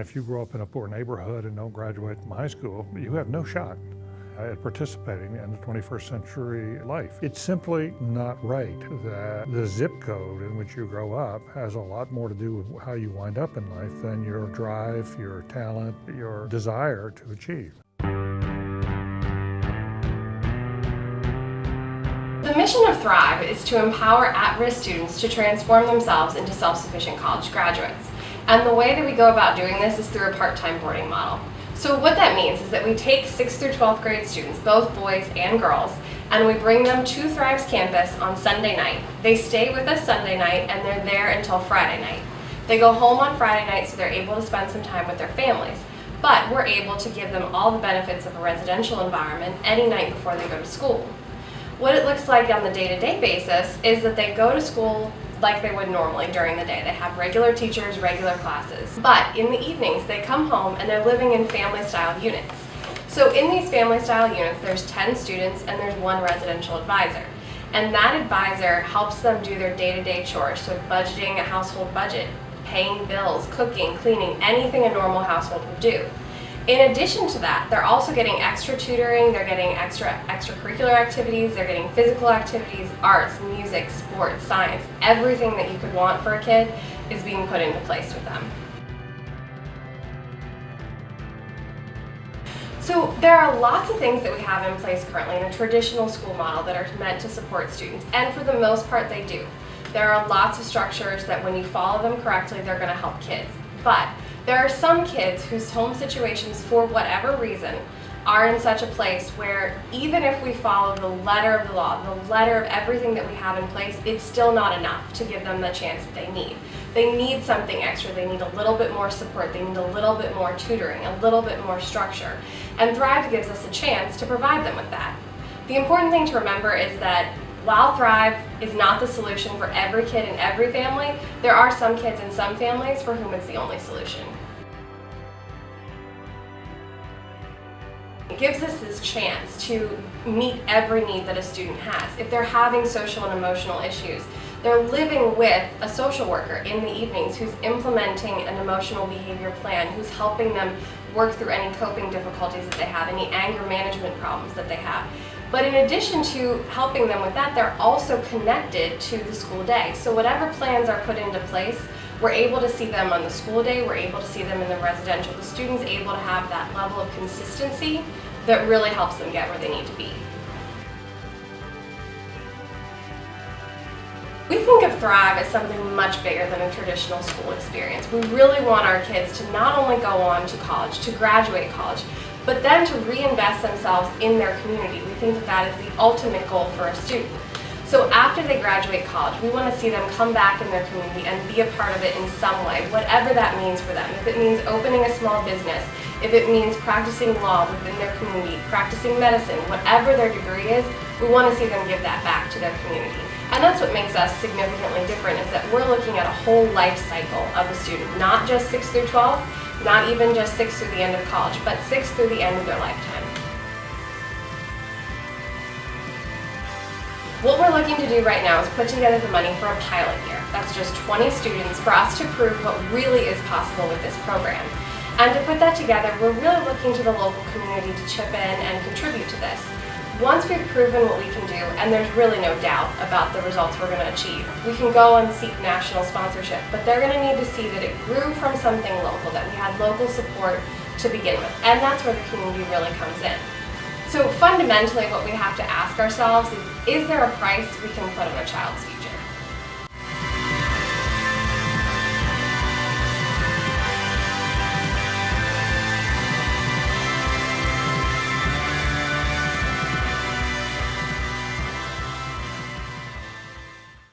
If you grow up in a poor neighborhood and don't graduate from high school, you have no shot at participating in the 21st century life. It's simply not right that the zip code in which you grow up has a lot more to do with how you wind up in life than your drive, your talent, your desire to achieve. The mission of Thrive is to empower at-risk students to transform themselves into self-sufficient college graduates. And the way that we go about doing this is through a part-time boarding model. So what that means is that we take 6th through 12th grade students, both boys and girls, and we bring them to Thrive's campus on Sunday night. They stay with us Sunday night and they're there until Friday night. They go home on Friday night so they're able to spend some time with their families. But we're able to give them all the benefits of a residential environment any night before they go to school. What it looks like on the day-to-day basis is that they go to school like they would normally during the day. They have regular teachers, regular classes. But in the evenings, they come home and they're living in family-style units. So in these family-style units, there's 10 students and there's 1 residential advisor. And that advisor helps them do their day-to-day chores, so budgeting a household budget, paying bills, cooking, cleaning, anything a normal household would do. In addition to that, they're also getting extra tutoring, they're getting extracurricular activities, they're getting physical activities, arts, music, sports, science, everything that you could want for a kid is being put into place with them. So there are lots of things that we have in place currently in a traditional school model that are meant to support students, and for the most part they do. There are lots of structures that when you follow them correctly, they're going to help kids. But there are some kids whose home situations, for whatever reason, are in such a place where even if we follow the letter of the law, the letter of everything that we have in place, it's still not enough to give them the chance that they need. They need something extra. They need a little bit more support. They need a little bit more tutoring, a little bit more structure. And Thrive gives us a chance to provide them with that. The important thing to remember is that while Thrive is not the solution for every kid in every family, there are some kids in some families for whom it's the only solution. It gives us this chance to meet every need that a student has. If they're having social and emotional issues, they're living with a social worker in the evenings who's implementing an emotional behavior plan, who's helping them work through any coping difficulties that they have, any anger management problems that they have. But in addition to helping them with that, they're also connected to the school day. So whatever plans are put into place, we're able to see them on the school day, we're able to see them in the residential. The student's able to have that level of consistency that really helps them get where they need to be. We think of Thrive as something much bigger than a traditional school experience. We really want our kids to not only go on to college, to graduate college, but then to reinvest themselves in their community. We think that that is the ultimate goal for a student. So after they graduate college, we want to see them come back in their community and be a part of it in some way, whatever that means for them. If it means opening a small business, if it means practicing law within their community, practicing medicine, whatever their degree is, we want to see them give that back to their community. And that's what makes us significantly different, is that we're looking at a whole life cycle of a student, not just 6th through 12th, not even just 6th through the end of college, but 6th through the end of their lifetime. What we're looking to do right now is put together the money for a pilot year. That's just 20 students for us to prove what really is possible with this program. And to put that together, we're really looking to the local community to chip in and contribute to this. Once we've proven what we can do, and there's really no doubt about the results we're going to achieve, we can go and seek national sponsorship, but they're going to need to see that it grew from something local, that we had local support to begin with, and that's where the community really comes in. So fundamentally what we have to ask ourselves is there a price we can put on a child's future?